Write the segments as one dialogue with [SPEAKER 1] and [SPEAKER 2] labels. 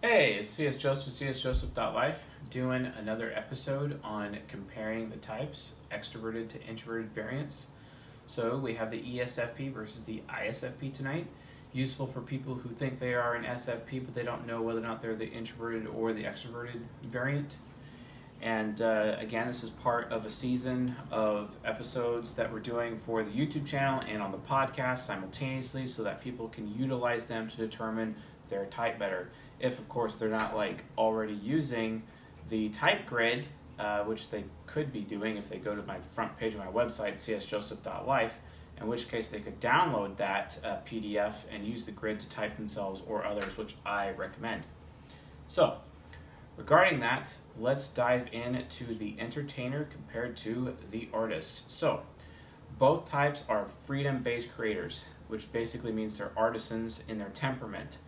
[SPEAKER 1] Hey, it's CS Joseph, csjoseph.life, doing another episode on comparing the types, extroverted to introverted variants. So we have the ESFP versus the ISFP tonight. Useful for people who think they are an SFP, but they don't know whether or not they're the introverted or the extroverted variant. And again, this is part of a season of episodes that we're doing for the YouTube channel and on the podcast simultaneously so that people can utilize them to determine their type better. If, of course, they're not like already using the type grid, which they could be doing if they go to my front page of my website, csjoseph.life, in which case they could download that PDF and use the grid to type themselves or others, which I recommend. So, regarding that, let's dive into the entertainer compared to the artist. So, both types are freedom-based creators, which basically means they're artisans in their temperament.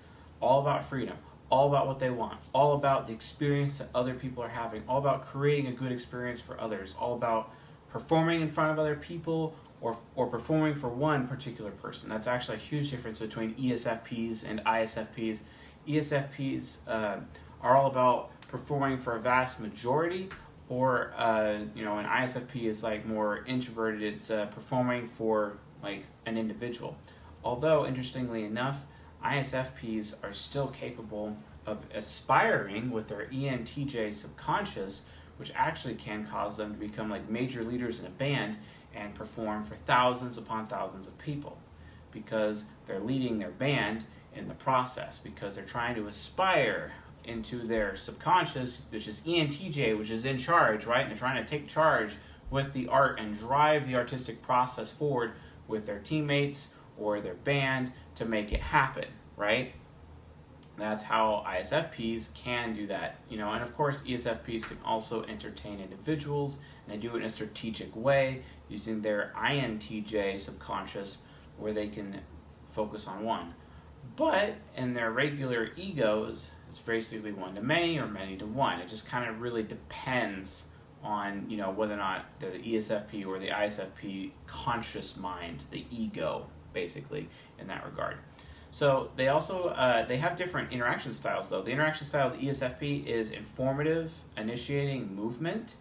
[SPEAKER 1] All about freedom, all about what they want, all about the experience that other people are having, all about creating a good experience for others, all about performing in front of other people or performing for one particular person. That's actually a huge difference between ESFPs and ISFPs. ESFPs are all about performing for a vast majority, or an ISFP is like more introverted. It's performing for like an individual. Although, interestingly enough, ISFPs are still capable of aspiring with their ENTJ subconscious, which actually can cause them to become like major leaders in a band and perform for thousands upon thousands of people because they're leading their band in the process, because they're trying to aspire into their subconscious, which is ENTJ, which is in charge, right? And they're trying to take charge with the art and drive the artistic process forward with their teammates or their band to make it happen, right? That's how ISFPs can do that, and of course ESFPs can also entertain individuals, and they do it in a strategic way using their INTJ subconscious where they can focus on one. But in their regular egos, it's basically one to many or many to one. It just kind of really depends on whether or not they're the ESFP or the ISFP conscious mind, the ego, basically, in that regard. So they also they have different interaction styles, though. The interaction style of the ESFP is informative, initiating movement,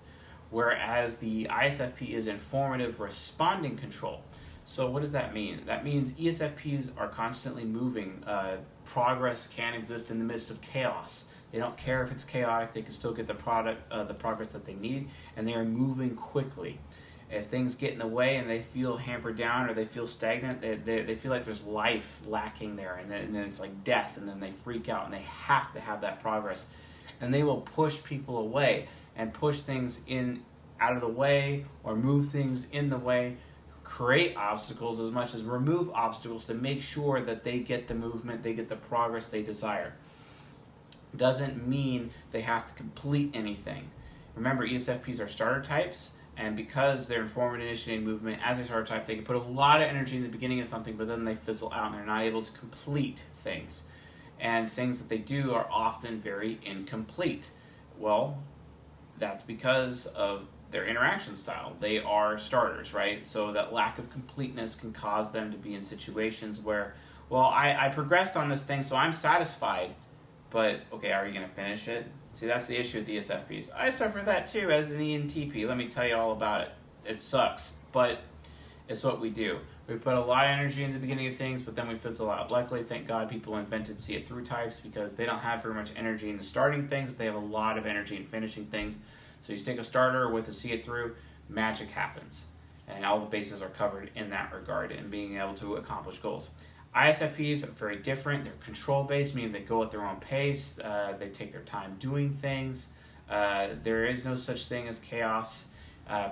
[SPEAKER 1] whereas the ISFP is informative, responding control. So what does that mean? That means ESFPs are constantly moving. Progress can exist in the midst of chaos. They don't care if it's chaotic. They can still get the progress that they need, and they are moving quickly. If things get in the way and they feel hampered down or they feel stagnant, they feel like there's life lacking there, and then it's like death, and then they freak out and they have to have that progress. And they will push people away and push things out of the way or move things in the way, create obstacles as much as remove obstacles to make sure that they get the movement, they get the progress they desire. Doesn't mean they have to complete anything. Remember, ESFPs are starter types, and because they're informative, initiating movement as a starter type, they can put a lot of energy in the beginning of something, but then they fizzle out and they're not able to complete things. And things that they do are often very incomplete. Well, that's because of their interaction style. They are starters, right? So that lack of completeness can cause them to be in situations where, well, I progressed on this thing, so I'm satisfied. But, okay, are you going to finish it? See, that's the issue with ESFPs. I suffer that too as an ENTP. Let me tell you all about it. It sucks, but it's what we do. We put a lot of energy in the beginning of things, but then we fizzle out. Luckily, thank God, people invented see-it-through types because they don't have very much energy in the starting things, but they have a lot of energy in finishing things. So you stick a starter with a see-it-through, magic happens. And all the bases are covered in that regard and being able to accomplish goals. ISFPs are very different. They're control-based, meaning they go at their own pace. They take their time doing things. There is no such thing as chaos.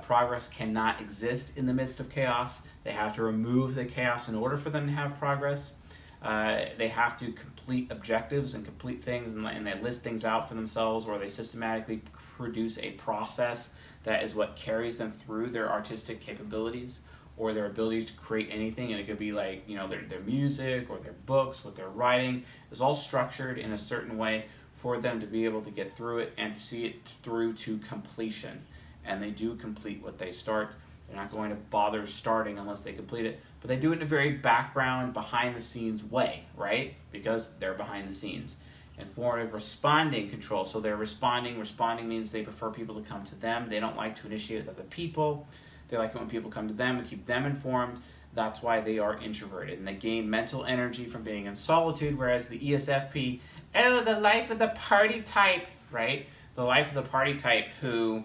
[SPEAKER 1] Progress cannot exist in the midst of chaos. They have to remove the chaos in order for them to have progress. They have to complete objectives and complete things, and they list things out for themselves, or they systematically produce a process that is what carries them through their artistic capabilities or their abilities to create anything. And it could be like, their music or their books, what they're writing is all structured in a certain way for them to be able to get through it and see it through to completion. And they do complete what they start. They're not going to bother starting unless they complete it. But they do it in a very background, behind-the-scenes way, right? Because they're behind the scenes. Informative responding control. So they're responding. Responding means they prefer people to come to them. They don't like to initiate with other people. They like it when people come to them and keep them informed. That's why they are introverted. And they gain mental energy from being in solitude, whereas the ESFP, oh, the life of the party type, right? The life of the party type who,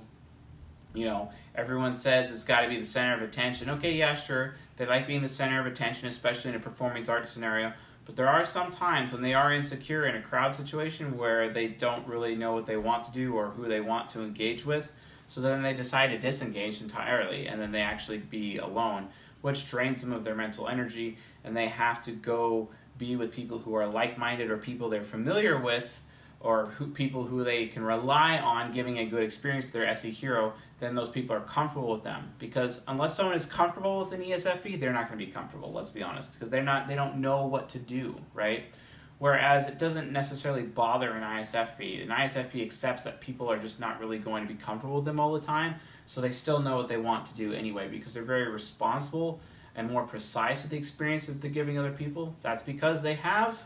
[SPEAKER 1] everyone says it's got to be the center of attention. Okay, yeah, sure. They like being the center of attention, especially in a performing arts scenario. But there are some times when they are insecure in a crowd situation where they don't really know what they want to do or who they want to engage with. So then they decide to disengage entirely, and then they actually be alone, which drains them of their mental energy, and they have to go be with people who are like-minded or people they're familiar with, or people who they can rely on giving a good experience to their SE hero. Then those people are comfortable with them. Because unless someone is comfortable with an ESFP, they're not going to be comfortable, let's be honest, because they don't know what to do, right? Whereas it doesn't necessarily bother an ISFP. An ISFP accepts that people are just not really going to be comfortable with them all the time, so they still know what they want to do anyway, because they're very responsible and more precise with the experience that they're giving other people. That's because they have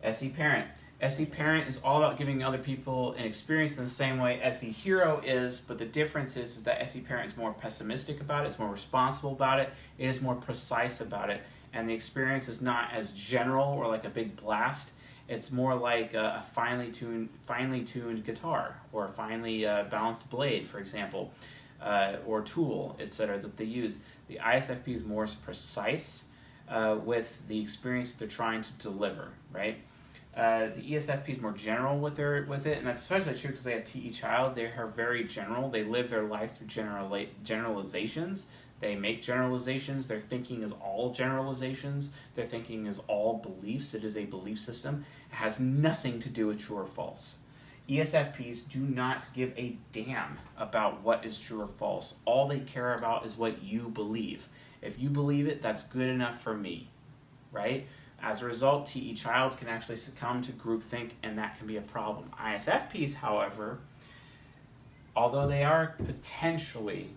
[SPEAKER 1] SE parent. SE parent is all about giving other people an experience in the same way SE hero is, but the difference is that SE parent is more pessimistic about it, it's more responsible about it, it is more precise about it, and the experience is not as general or like a big blast. It's more like a finely tuned guitar or a finely balanced blade, for example, or tool, etc. that they use. The ISFP is more precise with the experience that they're trying to deliver, right? The ESFP is more general with it, and that's especially true because they have TE child. They are very general. They live their life through generalizations. They make generalizations. Their thinking is all generalizations. Their thinking is all beliefs. It is a belief system. It has nothing to do with true or false. ESFPs do not give a damn about what is true or false. All they care about is what you believe. If you believe it, that's good enough for me, right? As a result, TE child can actually succumb to groupthink, and that can be a problem. ISFPs, however, although they are potentially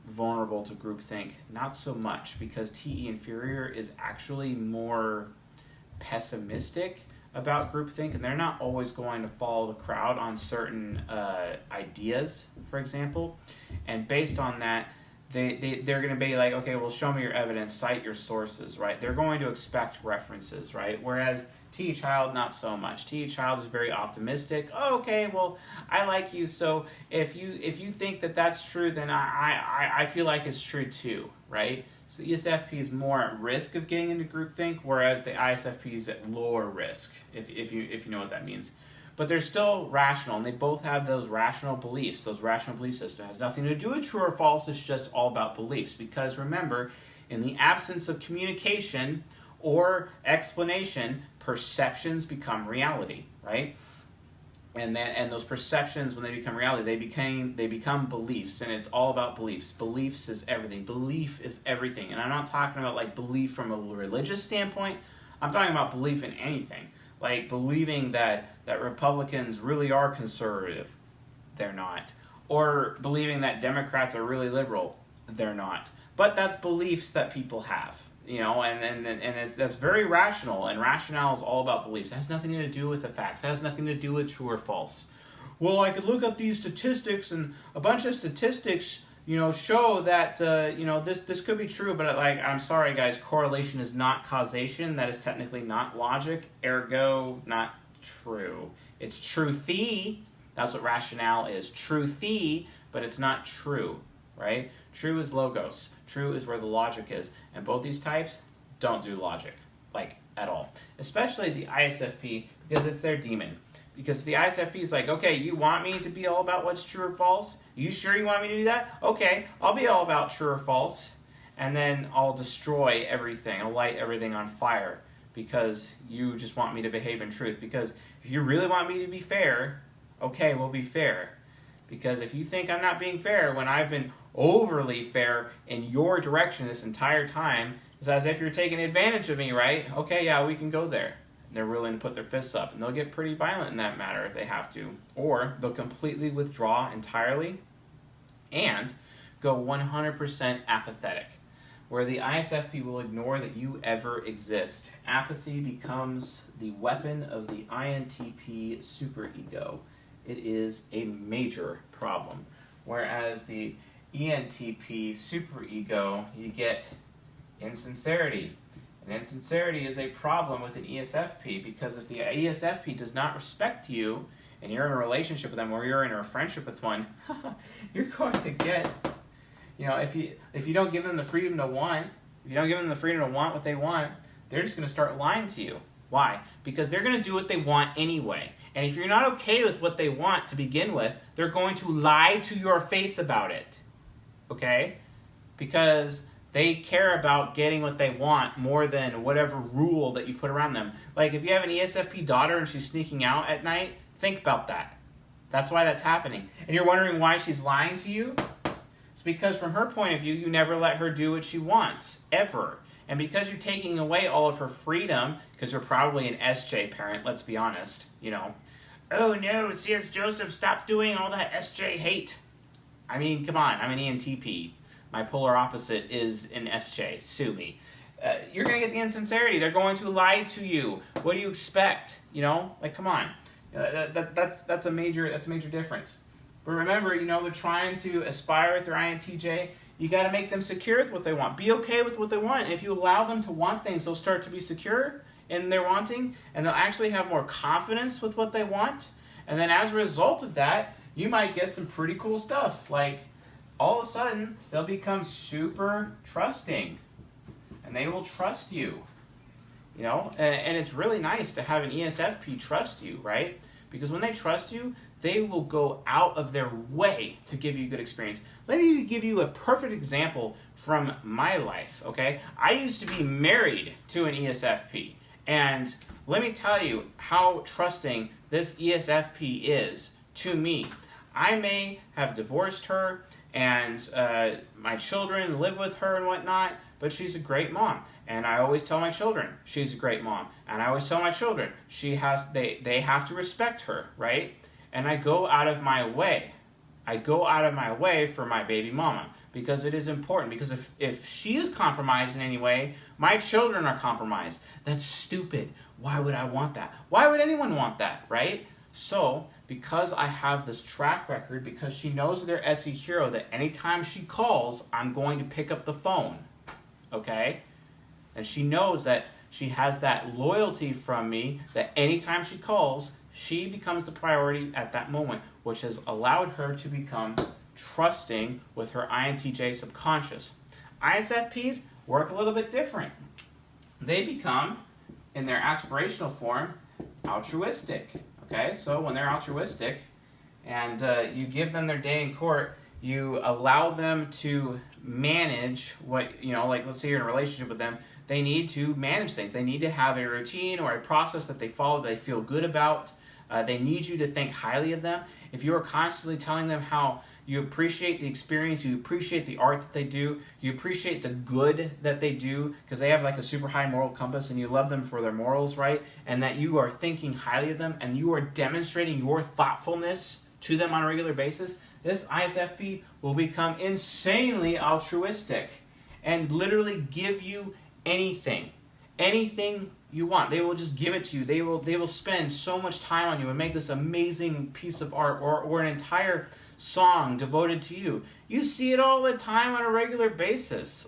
[SPEAKER 1] vulnerable to groupthink, not so much, because TE inferior is actually more pessimistic about groupthink, and they're not always going to follow the crowd on certain ideas, for example. And based on that, they're going to be like, okay, well, show me your evidence, cite your sources, right? They're going to expect references, right? Whereas TE child, not so much. TE child is very optimistic. Oh, okay, well, I like you, so if you think that that's true, then I feel like it's true too, right? So the ESFP is more at risk of getting into groupthink, whereas the ISFP is at lower risk, if you know what that means. But they're still rational, and they both have those rational beliefs. Those rational belief systems has nothing to do with true or false. It's just all about beliefs. Because remember, in the absence of communication or explanation, perceptions become reality, right? And those perceptions, when they become reality, they become beliefs, and it's all about beliefs. Beliefs is everything. Belief is everything. And I'm not talking about like belief from a religious standpoint. I'm talking about belief in anything. Like believing that Republicans really are conservative. They're not. Or believing that Democrats are really liberal. They're not. But that's beliefs that people have. And that's very rational, and rationale is all about beliefs. It has nothing to do with the facts. It has nothing to do with true or false. Well, I could look up these statistics, and a bunch of statistics, show that, this could be true, but I'm sorry, guys, correlation is not causation. That is technically not logic, ergo, not true. It's truthy. That's what rationale is. Truthy, but it's not true, right? True is logos. True is where the logic is. And both these types don't do logic, at all. Especially the ISFP, because it's their demon. Because the ISFP is like, okay, you want me to be all about what's true or false? You sure you want me to do that? Okay, I'll be all about true or false. And then I'll destroy everything. I'll light everything on fire because you just want me to behave in truth. Because if you really want me to be fair, okay, we'll be fair. Because if you think I'm not being fair when I've been overly fair in your direction this entire time, it's as if you're taking advantage of me, right? Okay, yeah, we can go there. They're willing to put their fists up, and they'll get pretty violent in that matter if they have to. Or they'll completely withdraw entirely and go 100% apathetic. where the ISFP will ignore that you ever exist. Apathy becomes the weapon of the INTP superego. It is a major problem. Whereas the ENTP superego, you get insincerity. And insincerity is a problem with an ESFP, because if the ESFP does not respect you, and you're in a relationship with them, or you're in a friendship with one, you're going to get, if you don't give them the freedom to want, what they want, they're just going to start lying to you. Why? Because they're going to do what they want anyway. And if you're not okay with what they want to begin with, they're going to lie to your face about it. Okay? Because they care about getting what they want more than whatever rule that you put around them. Like if you have an ESFP daughter and she's sneaking out at night, think about that. That's why that's happening. And you're wondering why she's lying to you? It's because from her point of view, you never let her do what she wants, ever. And because you're taking away all of her freedom, because you're probably an SJ parent, let's be honest, oh no, C.S. Joseph, stop doing all that SJ hate. I mean, come on, I'm an ENTP. My polar opposite is an SJ. Sue me. You're going to get the insincerity. They're going to lie to you. What do you expect? Come on. That's a major difference. But remember, they're trying to aspire with their INTJ. You got to make them secure with what they want. Be okay with what they want. And if you allow them to want things, they'll start to be secure in their wanting, and they'll actually have more confidence with what they want. And then as a result of that, you might get some pretty cool stuff. Like, all of a sudden, they'll become super trusting, and they will trust you. And it's really nice to have an ESFP trust you, right? Because when they trust you, they will go out of their way to give you a good experience. Let me give you a perfect example from my life, okay? I used to be married to an ESFP, and let me tell you how trusting this ESFP is to me. I may have divorced her, and my children live with her and whatnot, but she's a great mom. And I always tell my children she's a great mom. And I always tell my children they have to respect her, right? And I go out of my way. For my baby mama, because it is important. Because if she is compromised in any way, my children are compromised. That's stupid. Why would I want that? Why would anyone want that, right? So, because I have this track record, because she knows their SE hero, that anytime she calls, I'm going to pick up the phone, okay? And she knows that she has that loyalty from me, that anytime she calls, she becomes the priority at that moment, which has allowed her to become trusting with her INTJ subconscious. ISFPs work a little bit different. They become, in their aspirational form, altruistic. Okay, so when they're altruistic and you give them their day in court, you allow them to manage what, like let's say you're in a relationship with them, they need to manage things. They need to have a routine or a process that they follow that they feel good about. They need you to think highly of them. If you are constantly telling them how you appreciate the experience, you appreciate the art that they do, you appreciate the good that they do, because they have like a super high moral compass and you love them for their morals, right? And that you are thinking highly of them and you are demonstrating your thoughtfulness to them on a regular basis, this ISFP will become insanely altruistic and literally give you anything you want. They will just give it to you. They will spend so much time on you and make this amazing piece of art or an entire song devoted to you. You see it all the time on a regular basis.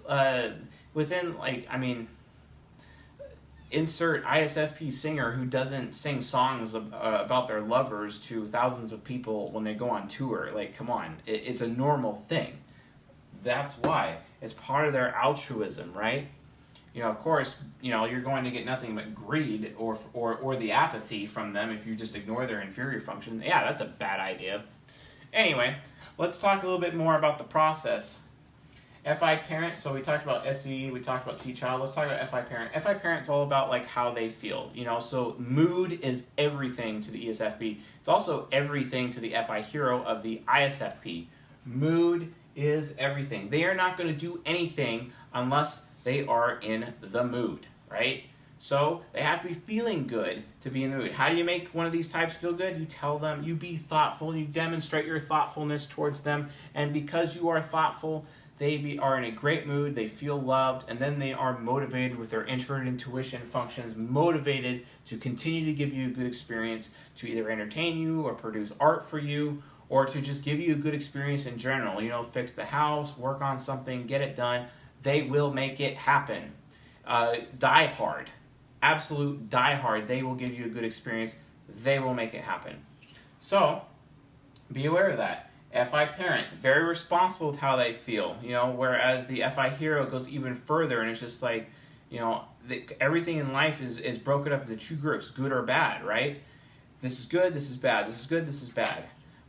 [SPEAKER 1] Insert ISFP singer who doesn't sing songs about their lovers to thousands of people when they go on tour. Like, come on. It's a normal thing. That's why. It's part of their altruism, right? Of course, you're going to get nothing but greed or the apathy from them if you just ignore their inferior function. Yeah, that's a bad idea. Anyway, let's talk a little bit more about the process. FI parent, so we talked about SE, we talked about T-child, let's talk about FI parent. FI parent's all about like how they feel, so mood is everything to the ESFP. It's also everything to the FI hero of the ISFP. Mood is everything. They are not going to do anything unless they are in the mood, right? So they have to be feeling good to be in the mood. How do you make one of these types feel good? You tell them, you be thoughtful, you demonstrate your thoughtfulness towards them, and because you are thoughtful, they are in a great mood, they feel loved, and then they are motivated with their introverted intuition functions, motivated to continue to give you a good experience, to either entertain you or produce art for you, or to just give you a good experience in general. Fix the house, work on something, get it done. They will make it happen. Die hard. Absolute die hard. They will give you a good experience. They will make it happen. So, be aware of that. FI parent, very responsible with how they feel, whereas the FI hero goes even further, and it's just like, everything in life is broken up into two groups, good or bad, right? This is good, this is bad, this is good, this is bad.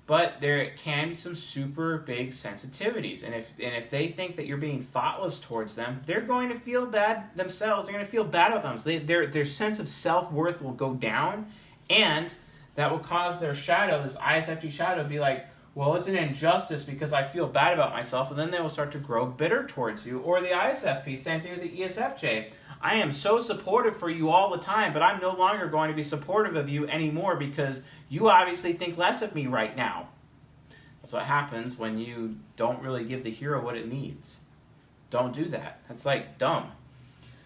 [SPEAKER 1] But there can be some super big sensitivities, and if they think that you're being thoughtless towards them, they're going to feel bad themselves. They're going to feel bad about themselves. Their sense of self-worth will go down, and that will cause their shadow, this ISFP shadow, to be like, well, it's an injustice because I feel bad about myself, and then they will start to grow bitter towards you. Or the ISFP, same thing with the ESFJ. I am so supportive for you all the time, but I'm no longer going to be supportive of you anymore because you obviously think less of me right now. That's what happens when you don't really give the hero what it needs. Don't do that. That's like dumb.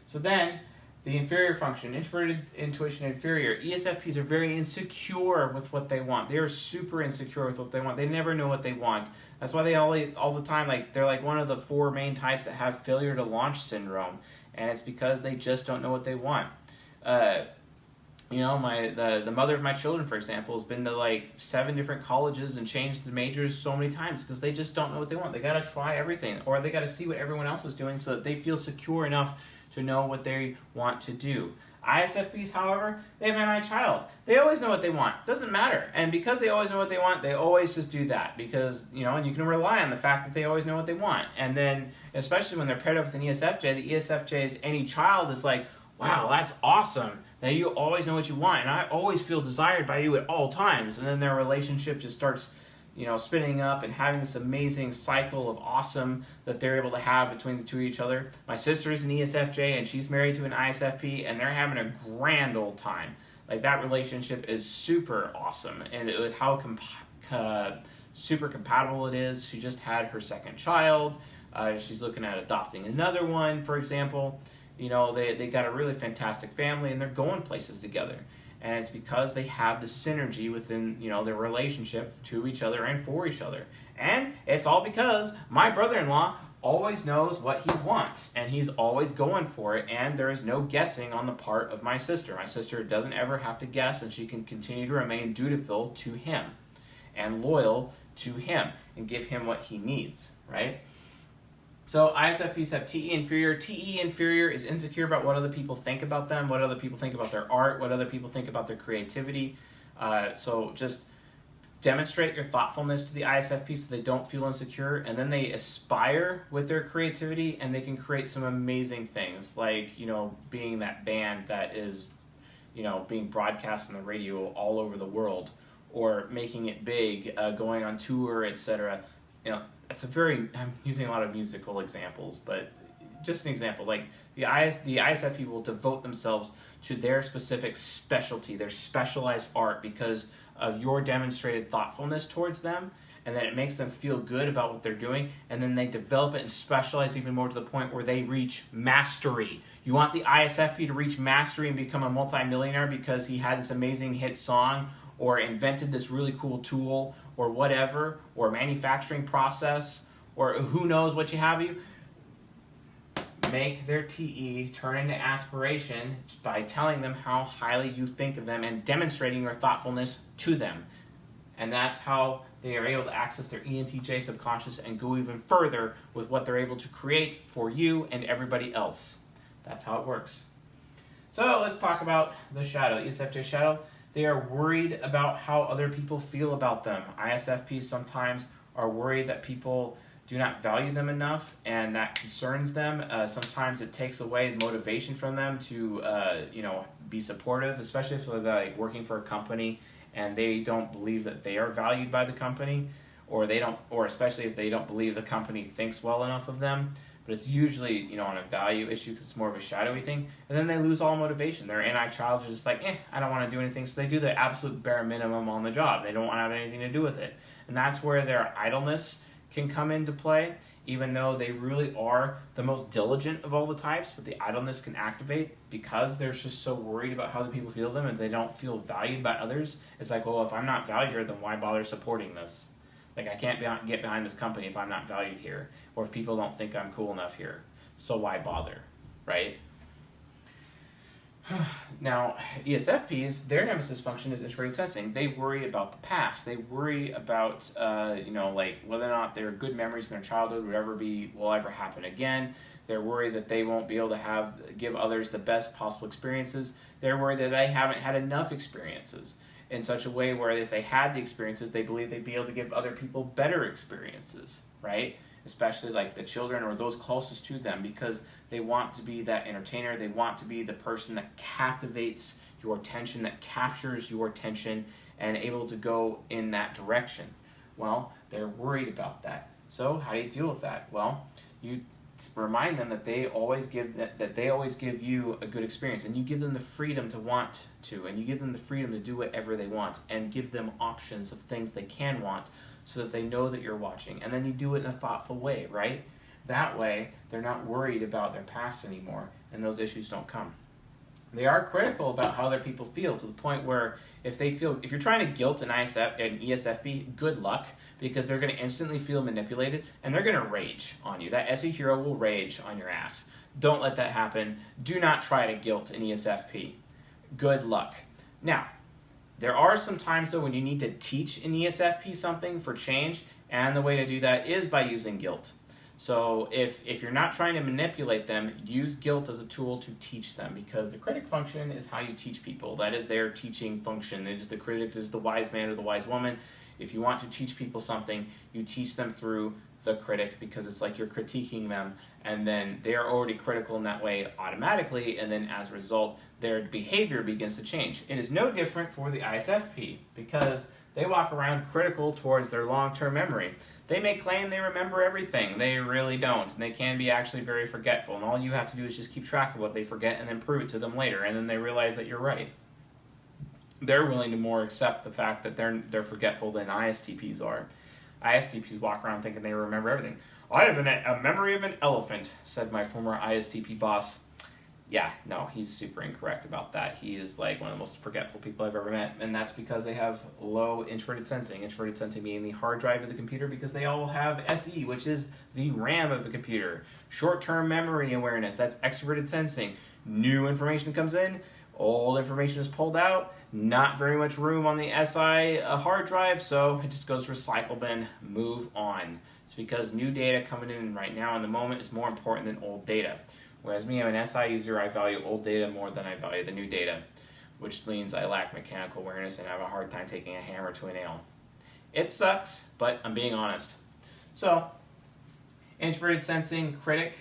[SPEAKER 1] So then, the inferior function, introverted intuition inferior. ESFPs are very insecure with what they want. They are super insecure with what they want. They never know what they want. That's why they all the time, they're like one of the 4 main types that have failure to launch syndrome. And it's because they just don't know what they want. The mother of my children, for example, has been to 7 different colleges and changed the majors so many times because they just don't know what they want. They got to try everything, or they got to see what everyone else is doing so that they feel secure enough to know what they want to do. ISFPs, however, they have an inner child. They always know what they want. Doesn't matter. And because they always know what they want, they always just do that because, and you can rely on the fact that they always know what they want. And then, especially when they're paired up with an ESFJ, the ESFJ's any child is like, wow, that's awesome that you always know what you want, and I always feel desired by you at all times. And then their relationship just starts spinning up and having this amazing cycle of awesome that they're able to have between the two of each other. My sister is an ESFJ, and she's married to an ISFP, and they're having a grand old time. That relationship is super awesome, and with how super compatible it is. She just had her second child. She's looking at adopting another one, for example. They got a really fantastic family, and they're going places together. And it's because they have the synergy within, their relationship to each other and for each other. And it's all because my brother-in-law always knows what he wants, and he's always going for it, and there is no guessing on the part of my sister. My sister doesn't ever have to guess, and she can continue to remain dutiful to him and loyal to him and give him what he needs, right? So ISFPs have TE inferior. TE inferior is insecure about what other people think about them, what other people think about their art, what other people think about their creativity. So just demonstrate your thoughtfulness to the ISFP so they don't feel insecure, and then they aspire with their creativity, and they can create some amazing things, like, being that band that is, being broadcast on the radio all over the world, or making it big, going on tour, etc. I'm using a lot of musical examples, but just an example, the ISFP will devote themselves to their specific specialty, their specialized art, because of your demonstrated thoughtfulness towards them, and then it makes them feel good about what they're doing, and then they develop it and specialize even more to the point where they reach mastery. You want the ISFP to reach mastery and become a multimillionaire because he had this amazing hit song, or invented this really cool tool, or whatever, or manufacturing process, or who knows what have you. Make their TE turn into aspiration by telling them how highly you think of them and demonstrating your thoughtfulness to them. And that's how they are able to access their ENTJ subconscious and go even further with what they're able to create for you and everybody else. That's how it works. So let's talk about the shadow, ESFJ shadow. They are worried about how other people feel about them. ISFPs sometimes are worried that people do not value them enough, and that concerns them. Sometimes it takes away the motivation from them to, be supportive, especially if they're working for a company and they don't believe that they are valued by the company, or especially if they don't believe the company thinks well enough of them. But it's usually, on a value issue because it's more of a shadowy thing. And then they lose all motivation. Their anti-child is just like, I don't want to do anything. So they do the absolute bare minimum on the job. They don't want to have anything to do with it. And that's where their idleness can come into play, even though they really are the most diligent of all the types, but the idleness can activate because they're just so worried about how the people feel them and they don't feel valued by others. It's like, well, if I'm not valued here, then why bother supporting this? Like, I can't get behind this company if I'm not valued here, or if people don't think I'm cool enough here. So why bother, right? Now, ESFPs, their nemesis function is introverted sensing. They worry about the past. They worry about, like whether or not their good memories in their childhood will ever happen again. They're worried that they won't be able to give others the best possible experiences. They're worried that they haven't had enough experiences in such a way where if they had the experiences, they believe they'd be able to give other people better experiences, right? Especially like the children or those closest to them, because they want to be that entertainer. They want to be the person that captivates your attention, that captures your attention, and able to go in that direction. Well, they're worried about that. So how do you deal with that? Well, you remind them that they always give you a good experience, and you give them the freedom to want to, and you give them the freedom to do whatever they want, and give them options of things they can want, so that they know that you're watching, and then you do it in a thoughtful way, right? That way, they're not worried about their past anymore, and those issues don't come. They are critical about how their people feel, to the point where if you're trying to guilt an ESFP, good luck, because they're going to instantly feel manipulated, and they're going to rage on you. That SE hero will rage on your ass. Don't let that happen. Do not try to guilt an ESFP. Good luck. Now, there are some times, though, when you need to teach an ESFP something for change, and the way to do that is by using guilt. So if you're not trying to manipulate them, use guilt as a tool to teach them, because the critic function is how you teach people. That is their teaching function. It is the critic, is the wise man or the wise woman. If you want to teach people something, you teach them through the critic, because it's like you're critiquing them, and then they're already critical in that way automatically, and then as a result, their behavior begins to change. It is no different for the ISFP, because they walk around critical towards their long-term memory. They may claim they remember everything. They really don't, and they can be actually very forgetful, and all you have to do is just keep track of what they forget and then prove it to them later, and then they realize that you're right. They're willing to more accept the fact that they're forgetful than ISTPs are. ISTPs walk around thinking they remember everything. I have a memory of an elephant, said my former ISTP boss. Yeah, no, he's super incorrect about that. He is like one of the most forgetful people I've ever met, and that's because they have low introverted sensing. Introverted sensing being the hard drive of the computer, because they all have SE, which is the RAM of the computer. Short-term memory awareness, that's extroverted sensing. New information comes in, old information is pulled out, not very much room on the SI hard drive, so it just goes to recycle bin, move on. It's because new data coming in right now in the moment is more important than old data. Whereas me, I'm an SI user, I value old data more than I value the new data, which means I lack mechanical awareness and have a hard time taking a hammer to a nail. It sucks, but I'm being honest. So, introverted sensing, critic,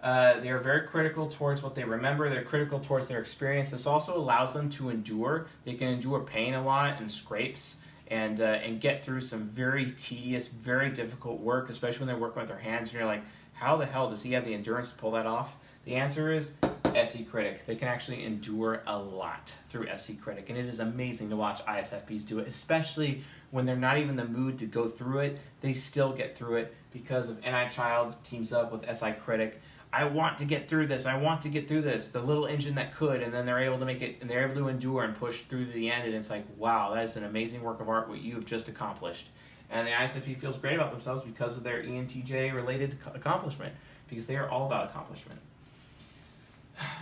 [SPEAKER 1] they are very critical towards what they remember. They're critical towards their experience. This also allows them to endure. They can endure pain a lot and scrapes, and get through some very tedious, very difficult work, especially when they're working with their hands, and you're like, how the hell does he have the endurance to pull that off? The answer is SE Critic. They can actually endure a lot through SE Critic, and it is amazing to watch ISFPs do it, especially when they're not even in the mood to go through it. They still get through it because of NI Child teams up with SI Critic. I want to get through this. I want to get through this. The little engine that could, and then they're able to make it, and they're able to endure and push through to the end, and it's like, wow, that is an amazing work of art, what you have just accomplished. And the ISFP feels great about themselves because of their ENTJ-related accomplishment, because they are all about accomplishment.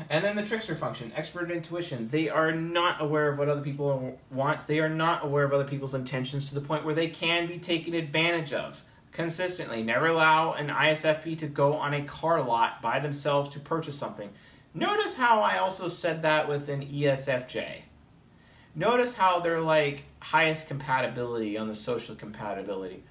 [SPEAKER 1] And then the trickster function, expert intuition. They are not aware of what other people want. They are not aware of other people's intentions to the point where they can be taken advantage of consistently. Never allow an ISFP to go on a car lot by themselves to purchase something. Notice how I also said that with an ESFJ. Notice how they're like highest compatibility on the social compatibility.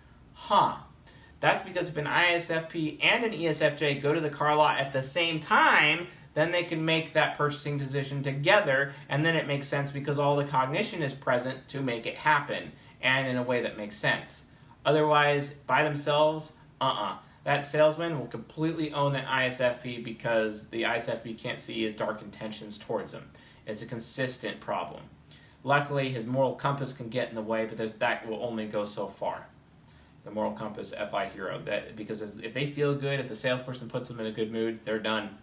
[SPEAKER 1] That's because if an ISFP and an ESFJ go to the car lot at the same time, then they can make that purchasing decision together, and then it makes sense because all the cognition is present to make it happen, and in a way that makes sense. Otherwise, by themselves, that salesman will completely own that ISFP because the ISFP can't see his dark intentions towards him. It's a consistent problem. Luckily, his moral compass can get in the way, but that will only go so far. the moral compass FI hero. That because if they feel good, if the salesperson puts them in a good mood, they're done.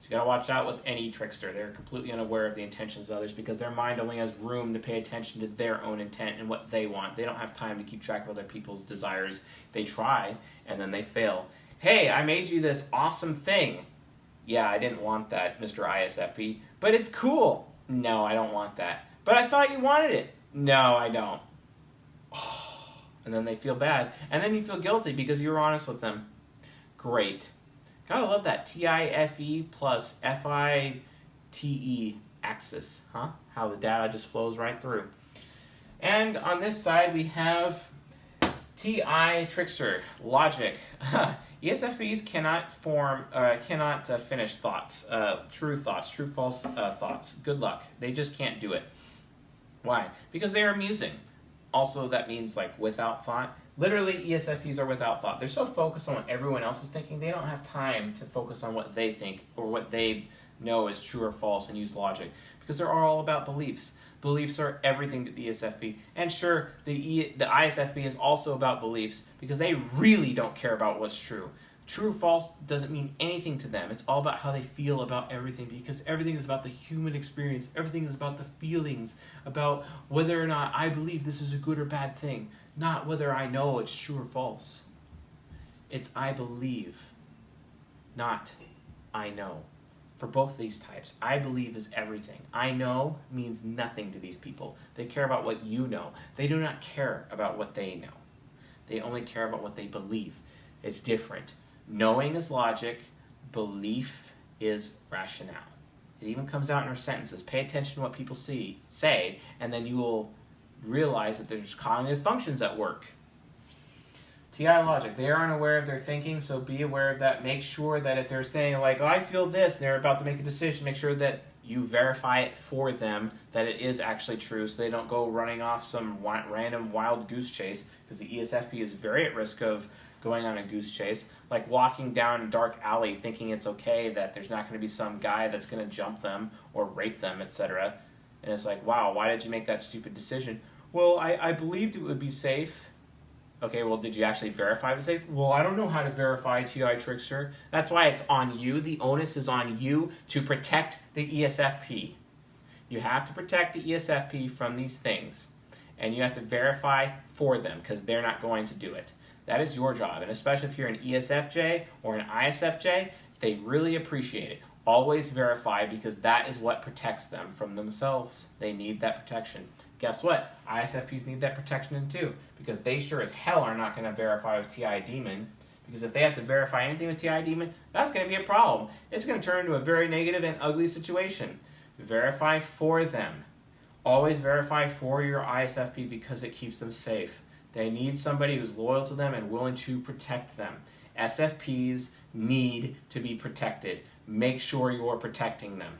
[SPEAKER 1] So you gotta watch out with any trickster. They're completely unaware of the intentions of others because their mind only has room to pay attention to their own intent and what they want. They don't have time to keep track of other people's desires. They try and then they fail. Hey, I made you this awesome thing. Yeah, I didn't want that, Mr. ISFP, but it's cool. No, I don't want that. But I thought you wanted it. No, I don't. And then they feel bad. And then you feel guilty because you were honest with them. Great. Gotta love that TIFE plus FITE axis, huh? How the data just flows right through. And on this side we have TI trickster, logic. ESFPs cannot finish thoughts, true false thoughts. Good luck. They just can't do it. Why? Because they are amusing. Also, that means like without thought. Literally, ESFPs are without thought. They're so focused on what everyone else is thinking, they don't have time to focus on what they think or what they know is true or false and use logic. Because they're all about beliefs. Beliefs are everything to the ESFP. And sure, the ISFP is also about beliefs because they really don't care about what's true. True or false doesn't mean anything to them. It's all about how they feel about everything because everything is about the human experience. Everything is about the feelings, about whether or not I believe this is a good or bad thing, not whether I know it's true or false. It's I believe, not I know. For both these types, I believe is everything. I know means nothing to these people. They care about what you know. They do not care about what they know. They only care about what they believe. It's different. Knowing is logic, belief is rationale. It even comes out in our sentences. Pay attention to what people say, and then you will realize that there's cognitive functions at work. TI logic. They are unaware of their thinking, so be aware of that. Make sure that if they're saying, like, oh, I feel this, and they're about to make a decision, make sure that you verify it for them, that it is actually true, so they don't go running off some random wild goose chase, because the ESFP is very at risk of going on a goose chase, like walking down a dark alley thinking it's okay that there's not going to be some guy that's going to jump them or rape them, etc. And it's like, wow, why did you make that stupid decision? Well, I believed it would be safe. Okay, well, did you actually verify it was safe? Well, I don't know how to verify TI trickster. That's why it's on you. The onus is on you to protect the ESFP. You have to protect the ESFP from these things. And you have to verify for them because they're not going to do it. That is your job, and especially if you're an ESFJ or an ISFJ, they really appreciate it. Always verify because that is what protects them from themselves. They need that protection. Guess what? ISFPs need that protection too because they sure as hell are not going to verify with TI Demon because if they have to verify anything with TI Demon, that's going to be a problem. It's going to turn into a very negative and ugly situation. Verify for them. Always verify for your ISFP because it keeps them safe. They need somebody who's loyal to them and willing to protect them. SFPs need to be protected. Make sure you're protecting them.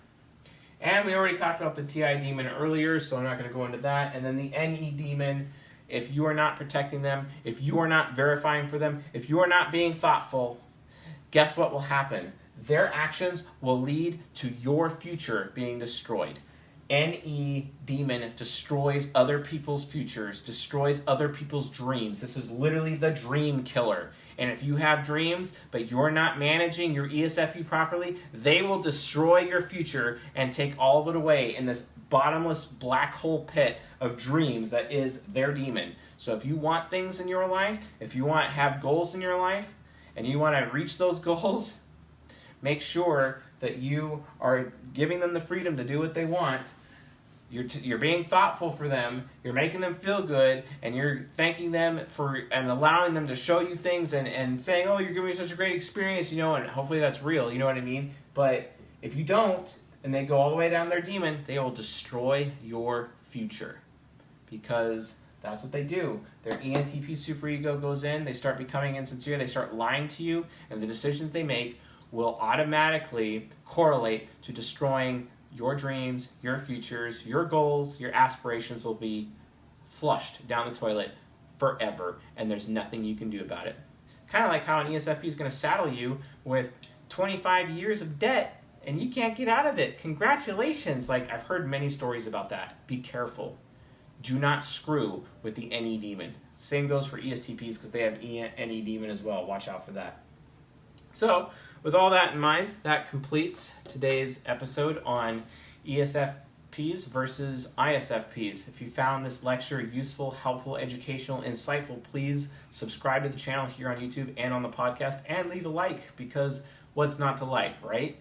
[SPEAKER 1] And we already talked about the TI demon earlier, so I'm not going to go into that. And then the NE demon, if you are not protecting them, if you are not verifying for them, if you are not being thoughtful, guess what will happen? Their actions will lead to your future being destroyed. NE demon destroys other people's futures, destroys other people's dreams. This is literally the dream killer. And if you have dreams, but you're not managing your ESFP properly, they will destroy your future and take all of it away in this bottomless black hole pit of dreams that is their demon. So if you want things in your life, if you want to have goals in your life, and you want to reach those goals, make sure that you are giving them the freedom to do what they want. You're being thoughtful for them, you're making them feel good, and you're thanking them for and allowing them to show you things and saying, oh, you're giving me such a great experience, and hopefully that's real, you know what I mean? But if you don't, and they go all the way down their demon, they will destroy your future. Because that's what they do. Their ENTP superego goes in, they start becoming insincere, they start lying to you, and the decisions they make will automatically correlate to destroying your dreams, your futures, your goals, your aspirations will be flushed down the toilet forever, and there's nothing you can do about it. Kind of like how an ESFP is going to saddle you with 25 years of debt, and you can't get out of it. Congratulations. Like, I've heard many stories about that. Be careful. Do not screw with the NE demon. Same goes for ESTPs because they have E and E demon as well. Watch out for that. So, with all that in mind, that completes today's episode on ESFPs versus ISFPs. If you found this lecture useful, helpful, educational, insightful, please subscribe to the channel here on YouTube and on the podcast, and leave a like, because what's not to like, right?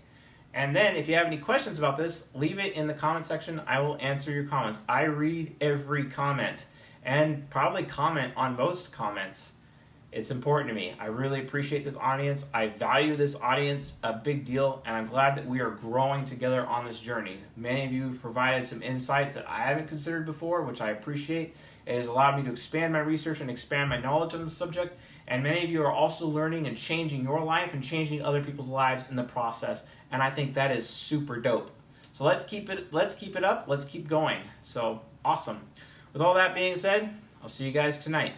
[SPEAKER 1] And then if you have any questions about this, leave it in the comment section. I will answer your comments. I read every comment and probably comment on most comments. It's important to me. I really appreciate this audience. I value this audience a big deal, and I'm glad that we are growing together on this journey. Many of you have provided some insights that I haven't considered before, which I appreciate. It has allowed me to expand my research and expand my knowledge on the subject, and many of you are also learning and changing your life and changing other people's lives in the process, and I think that is super dope. So let's keep it up, let's keep going. So awesome. With all that being said, I'll see you guys tonight.